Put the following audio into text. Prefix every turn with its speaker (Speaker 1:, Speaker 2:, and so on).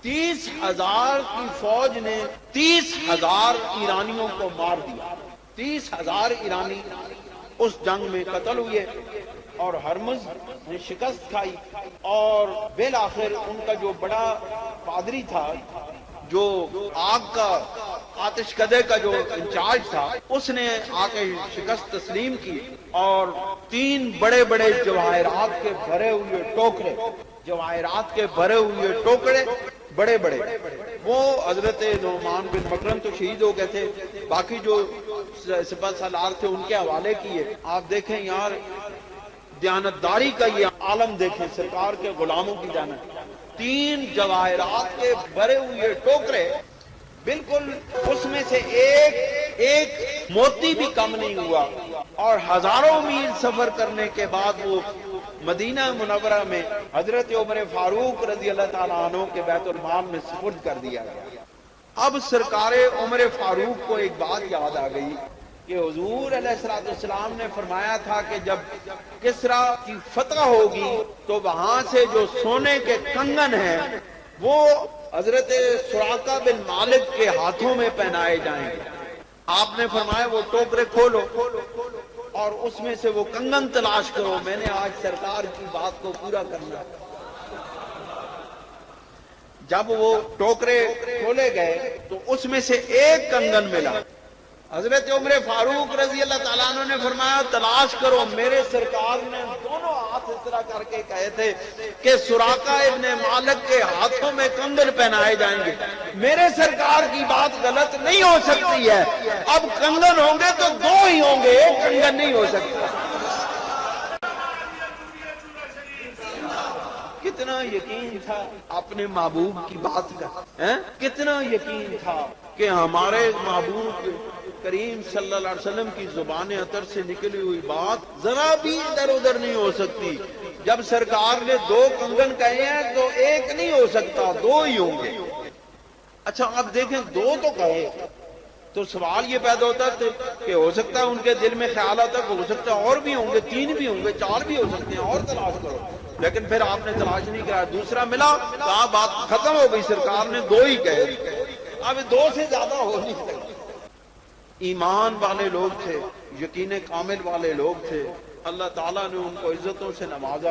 Speaker 1: 30,000 کی فوج نے 30,000 ایرانیوں کو مار دیا. 30,000 ایرانی اس جنگ میں قتل ہوئے اور ہرمز نے شکست کھائی. اور بالآخر ان کا جو بڑا پادری تھا، جو آگ کا آتش کدے کا جو انچارج تھا، اس نے آ کے شکست تسلیم کی اور 3 بڑے بڑے جواہرات کے بھرے ہوئے ٹوکرے، جواہرات کے بھرے ہوئے ٹوکرے بڑے بڑے، وہ حضرت نعمان بن مکرم تو شہید ہو گئے تھے، باقی جو سپہ سالار تھے ان کے حوالے کیے. آپ دیکھیں یار دیانتداری کا یہ عالم دیکھیں، سرکار کے غلاموں کی جانت. 3 جواہرات کے بھرے ہوئے ٹوکرے، بالکل اس میں سے ایک موتی بھی کم نہیں ہوا، اور ہزاروں میل سفر کرنے کے بعد وہ مدینہ منورہ میں حضرت عمر فاروق رضی اللہ تعالیٰ عنہ کے بیت المال میں سپرد کر دیا گیا. اب سرکار عمر فاروق کو ایک بات یاد آ گئی کہ حضور علیہ السلام نے فرمایا تھا کہ جب کسریٰ کی فتح ہوگی تو وہاں سے جو سونے کے کنگن ہیں وہ حضرت سراقہ بن مالک کے ہاتھوں میں پہنائے جائیں گے. آپ نے فرمایا وہ ٹوکرے کھولو اور اس میں سے وہ کنگن تلاش کرو، میں نے آج سرکار کی بات کو پورا کرنا. جب وہ ٹوکرے کھولے گئے تو اس میں سے ایک کنگن ملا. حضرت عمر فاروق رضی اللہ تعالیٰ عنہ نے فرمایا تلاش کرو. میرے سرکار نے دونوں ہاتھ اس طرح کر کے کہے تھے کہ سراقہ ابن مالک کے ہاتھوں میں کنگن پہنائے جائیں گے. میرے سرکار کی بات غلط نہیں ہو سکتی ہے. اب کنگن ہوں گے تو 2 ہی ہوں گے، ایک کنگن نہیں ہو سکتا. کتنا یقین تھا اپنے محبوب کی بات کا، کتنا یقین تھا کہ ہمارے محبوب کریم صلی اللہ علیہ وسلم کی زبان اطہر سے نکلی ہوئی بات ذرا بھی ادھر ادھر نہیں ہو سکتی. جب سرکار نے 2 کنگن کہے ہیں تو ایک نہیں ہو سکتا، 2 ہی ہوں گے. اچھا اب دیکھیں 2 تو کہے تو سوال یہ پیدا ہوتا ہے کہ ہو سکتا ہے ان کے دل میں خیال آتا ہے کہ ہو سکتا ہے اور بھی ہوں گے، 3 بھی ہوں گے، 4 بھی ہو سکتے ہیں، اور تلاش کرو. لیکن پھر آپ نے تلاش نہیں کیا، دوسرا ملا، کہا بات ختم ہو گئی، سرکار نے 2 ہی کہے. اب 2 سے زیادہ ہو نہیں سکتا. ایمان والے لوگ تھے، یقین کامل والے لوگ تھے، اللہ تعالیٰ نے ان کو عزتوں سے نوازا.